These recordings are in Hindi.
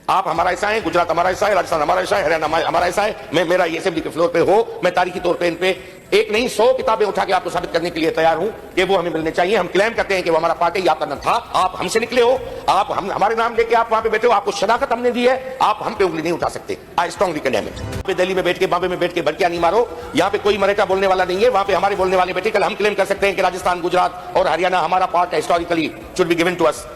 आप हमारा हिस्सा है, गुजरात हमारा हिस्सा है, राजस्थान हमारा हिस्सा है, हरियाणा हमारा हिस्सा है। मैं मेरा ये असेंबली के फ्लोर पे हो, मैं तारीखी तौर पे इन पे एक नहीं 100 किताबें उठा के आपको साबित करने के लिए तैयार हूं कि वो हमें मिलने चाहिए। हम क्लेम करते हैं कि वो हमारा पार्टी आपका न था, आप हमसे निकले हो, आप हम हमारे नाम लेके आप वहां पे बैठे हो, आपको शनाख्त हमने दी है, आप हम पे उंगली नहीं उठा सकते। I strongly condemn it. Delhi में बैठ के, बॉम्बे में बैठ के भड़कियां नहीं मारो, यहाँ पे कोई मराठा बोलने वाला नहीं है, वहां पे हमारे बोलने वाले बैठे। कल हम क्लेम कर सकते हैं कि राजस्थान, गुजरात और हरियाणा हमारा पार्ट है, historically should be given to us.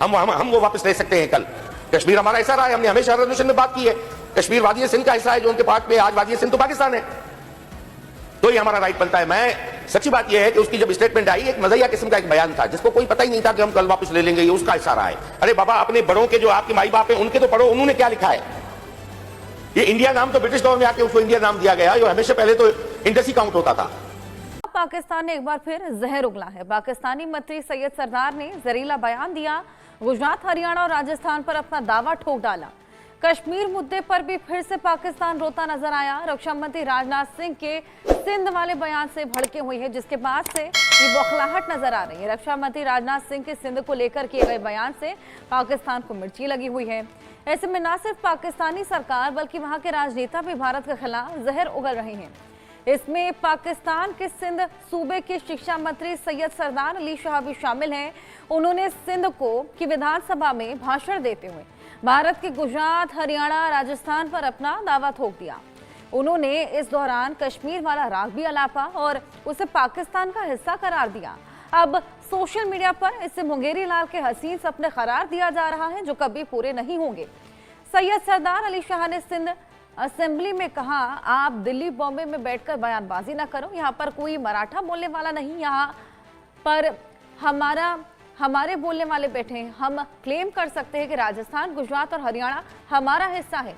हम वो वापस ले सकते हैं। कल कश्मीर हमारा हिस्सा रहा है, हमने हमेशा रेजोल्यूशन में बात की है। कश्मीर वादी सिंध का हिस्सा है जो उनके पार्ट में, आज वादी सिंध तो पाकिस्तान है, तो ये हमारा राइट बनता है। मैं सच्ची बात यह है कि उसकी जब स्टेटमेंट आई, एक मज़ाहिया किस्म का एक बयान था जिसको कोई पता ही नहीं था कि हम कल वापस ले लेंगे, ये उसका हिस्सा रहा है। अरे बाबा, अपने बड़ों के जो आपके माई बाप हैं उनके तो पढ़ो, उन्होंने क्या लिखा है। ये इंडिया नाम तो ब्रिटिश दौर में आके उसको इंडिया नाम दिया गया, जो हमेशा पहले तो इंडस ही काउंट होता था। पाकिस्तान ने एक बार फिर जहर उगला है। पाकिस्तानी मंत्री सैयद सरदार ने जहरीला बयान दिया, गुजरात, हरियाणा और राजस्थान पर अपना दावा ठोक डाला। कश्मीर मुद्दे पर भी फिर से पाकिस्तान रोता नजर आया। रक्षा मंत्री राजनाथ सिंह के सिंध वाले बयान से भड़के हुई है, जिसके बाद से ये बौखलाहट नजर आ रही है। रक्षा मंत्री राजनाथ सिंह के सिंध को लेकर किए गए बयान से पाकिस्तान को मिर्ची लगी हुई है। ऐसे में न सिर्फ पाकिस्तानी सरकार बल्कि वहां के राजनेता भी भारत के खिलाफ जहर उगल रहे हैं। इसमें पाकिस्तान के सिंध सूबे के शिक्षा मंत्री सैयद सरदार अली शाह भी शामिल हैं। उन्होंने सिंध की विधानसभा में भाषण देते हुए भारत के गुजरात, हरियाणा, राजस्थान पर अपना दावा ठोक दिया। उन्होंने इस दौरान कश्मीर वाला राग भी अलापा और उसे पाकिस्तान का हिस्सा करार दिया। अब सोशल मीडिया पर इसे मुंगेरी लाल के हसीन सपने करार दिया जा रहा है जो कभी पूरे नहीं होंगे। सैयद सरदार अली शाह ने सिंध असेंबली में कहा, आप दिल्ली, बॉम्बे में बैठकर बयानबाजी ना करो, यहाँ पर कोई मराठा बोलने वाला नहीं, यहाँ पर हमारे बोलने वाले बैठे हैं। हम क्लेम कर सकते हैं कि राजस्थान, गुजरात और हरियाणा हमारा हिस्सा है।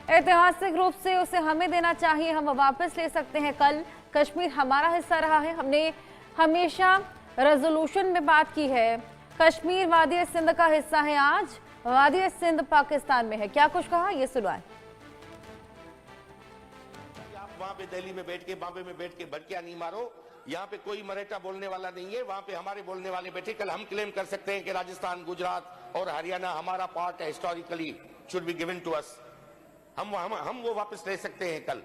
ऐतिहासिक रूप से उसे हमें देना चाहिए, हम वापस ले सकते हैं। कल कश्मीर हमारा हिस्सा रहा है, हमने हमेशा रेजोल्यूशन में बात की है। कश्मीर वादी सिंध का हिस्सा है, आज वादी सिंध पाकिस्तान में है। क्या कुछ कहा, ये सुनवाएं। वहां पे दिल्ली में बैठ के, बॉम्बे में बैठ के भड़कियां नहीं मारो, यहाँ पे कोई मराठा बोलने वाला नहीं है, वहां पे हमारे बोलने वाले बैठे। कल हम क्लेम कर सकते हैं कि राजस्थान, गुजरात और हरियाणा हमारा पार्ट है, historically should be given to us. हम वो वापस ले सकते हैं। कल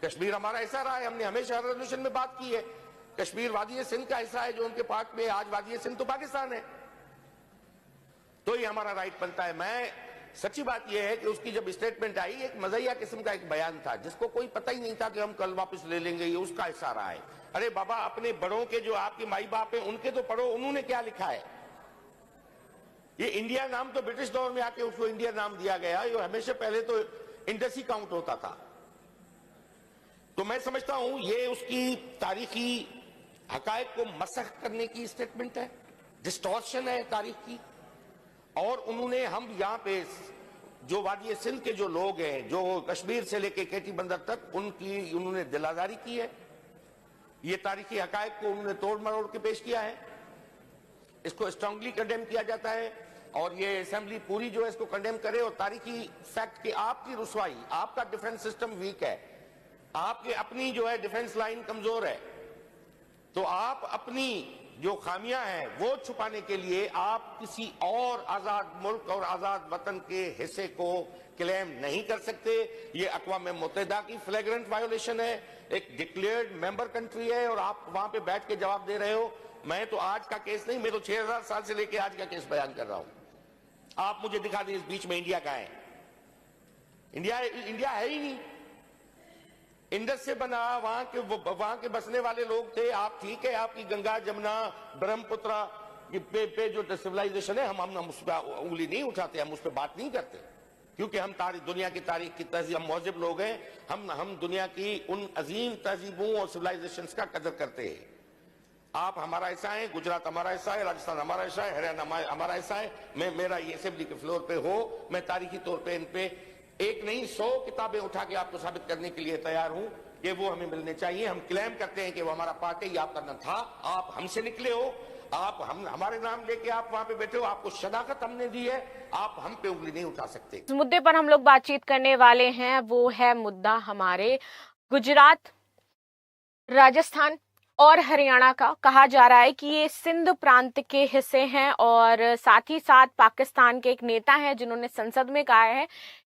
कश्मीर हमारा हिस्सा रहा है, हमने हमेशा रेजोल्यूशन में बात की है। कश्मीर वादी सिंध का हिस्सा है जो उनके पार्ट में, आज वादी सिंध तो पाकिस्तान है, तो ये हमारा राइट बनता है। मैं सच्ची बात यह है कि उसकी जब स्टेटमेंट आई, एक मज़ाहिया किस्म का एक बयान था जिसको कोई पता ही नहीं था कि हम कल वापस ले लेंगे, ये उसका हिस्सा रहा है। अरे बाबा, अपने बड़ों के जो आपके माई बाप हैं उनके तो पढ़ो, उन्होंने क्या लिखा है। ये इंडिया नाम तो ब्रिटिश दौर में आके उसको इंडिया नाम दिया गया, जो हमेशा पहले तो इंडस ही काउंट होता था। तो मैं समझता हूं ये उसकी तारीखी हकायक को मसख करने की स्टेटमेंट है, डिस्टॉर्शन है तारीख की। और उन्होंने, हम यहाँ पे जो वादी सिंध के जो लोग हैं, जो कश्मीर से लेके केटी बंदर तक, उनकी उन्होंने दिलादारी की है। ये तारीखी हकायक को उन्होंने तोड़ मरोड़ के पेश किया है। इसको स्ट्रांगली कंडेम किया जाता है और ये असेंबली पूरी जो है इसको कंडेम करे। और तारीखी फैक्ट कि आपकी रुसवाई, आपका डिफेंस सिस्टम वीक है, आपकी अपनी जो है डिफेंस लाइन कमजोर है, तो आप अपनी जो खामियां हैं वो छुपाने के लिए आप किसी और आजाद मुल्क और आजाद वतन के हिस्से को क्लेम नहीं कर सकते। ये अक़वाम मुत्तहिदा की फ्लैग्रेंट वायोलेशन है, एक डिक्लेयर्ड मेंबर कंट्री है और आप वहां पे बैठ के जवाब दे रहे हो। मैं तो आज का केस नहीं, मैं तो 6000 साल से लेके आज का केस बयान कर रहा हूं। आप मुझे दिखा दें इस बीच में इंडिया का है। इंडिया है ही नहीं, इंडस से बना, वहां के बसने वाले लोग थे। आप ठीक है, आपकी गंगा, जमुना, ब्रह्मपुत्र पे जो सिविलाइजेशन है, हम उस पर उंगली नहीं उठाते, हम उस पर बात नहीं करते, क्योंकि हम दुनिया की तारीख की तहजीब, हम मौजिब लोग हैं। हम दुनिया की उन अजीम तहजीबों और सिविलाइजेशन का कदर करते हैं। आप हमारा हिस्सा है, गुजरात हमारा हिस्सा है, राजस्थान हमारा हिस्सा है, हरियाणा हमारा हिस्सा है। मेरा ये असेंबली के फ्लोर पे हो, मैं तारीखी तौर पे इन पे एक नहीं 100 किताबें उठा के आपको साबित करने के लिए तैयार हूं कि वो हमें मिलने चाहिए। हम क्लेम करते हैं कि वो हमारा पार्टी आपका न था, आप हमसे निकले हो, आप हमारे नाम लेके आप वहां पे बैठे हो, आपको शनाख्त हमने दी है, आप हम पे उंगली नहीं उठा सकते। इस मुद्दे पर हम लोग बातचीत करने वाले हैं, वो है मुद्दा हमारे गुजरात, राजस्थान और हरियाणा का कहा जा रहा है कि ये सिंध प्रांत के हिस्से हैं, और साथ ही साथ पाकिस्तान के एक नेता हैं जिन्होंने संसद में कहा है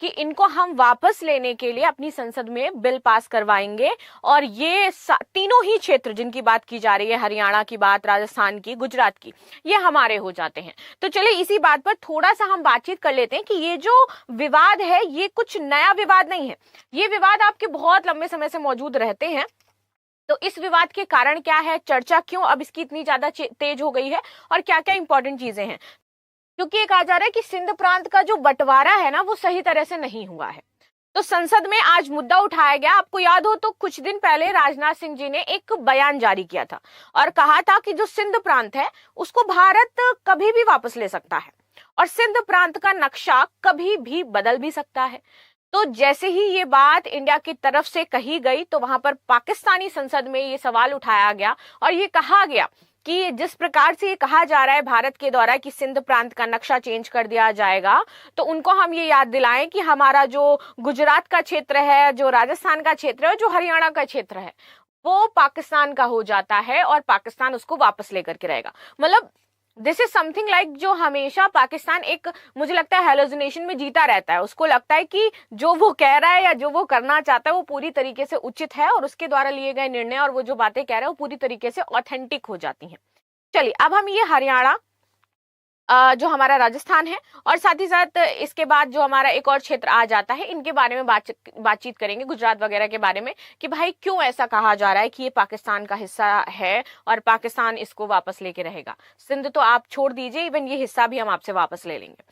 कि इनको हम वापस लेने के लिए अपनी संसद में बिल पास करवाएंगे, और ये तीनों ही क्षेत्र जिनकी बात की जा रही है, हरियाणा की बात, राजस्थान की, गुजरात की, ये हमारे हो जाते हैं। तो चलिए इसी बात पर थोड़ा सा हम बातचीत कर लेते हैं कि ये जो विवाद है ये कुछ नया विवाद नहीं है, ये विवाद आपके बहुत लंबे समय से मौजूद रहते हैं। तो इस विवाद के कारण क्या है, चर्चा क्यों अब इसकी इतनी ज्यादा तेज हो गई है, और क्या क्या इंपॉर्टेंट चीजें हैं, क्योंकि ये कहा जा रहा है कि सिंध प्रांत का जो बंटवारा है ना वो सही तरह से नहीं हुआ है। तो संसद में आज मुद्दा उठाया गया। आपको याद हो तो कुछ दिन पहले राजनाथ सिंह जी ने एक बयान जारी किया था और कहा था कि जो सिंध प्रांत है उसको भारत कभी भी वापस ले सकता है, और सिंध प्रांत का नक्शा कभी भी बदल भी सकता है। तो जैसे ही ये बात इंडिया की तरफ से कही गई तो वहां पर पाकिस्तानी संसद में ये सवाल उठाया गया और ये कहा गया कि जिस प्रकार से ये कहा जा रहा है भारत के द्वारा कि सिंध प्रांत का नक्शा चेंज कर दिया जाएगा, तो उनको हम ये याद दिलाएं कि हमारा जो गुजरात का क्षेत्र है, जो राजस्थान का क्षेत्र है, जो हरियाणा का क्षेत्र है, वो पाकिस्तान का हो जाता है और पाकिस्तान उसको वापस लेकर के रहेगा। मतलब दिस इज समथिंग लाइक जो हमेशा पाकिस्तान एक, मुझे लगता है, हेलोजिनेशन में जीता रहता है। उसको लगता है कि जो वो कह रहा है या जो वो करना चाहता है वो पूरी तरीके से उचित है और उसके द्वारा लिए गए निर्णय और वो जो बातें कह रहा है वो पूरी तरीके से ऑथेंटिक हो जाती हैं। चलिए अब हम ये हरियाणा, जो हमारा राजस्थान है, और साथ ही साथ इसके बाद जो हमारा एक और क्षेत्र आ जाता है, इनके बारे में बातचीत करेंगे, गुजरात वगैरह के बारे में, कि भाई क्यों ऐसा कहा जा रहा है कि ये पाकिस्तान का हिस्सा है और पाकिस्तान इसको वापस लेके रहेगा। सिंध तो आप छोड़ दीजिए, इवन ये हिस्सा भी हम आपसे वापस ले लेंगे।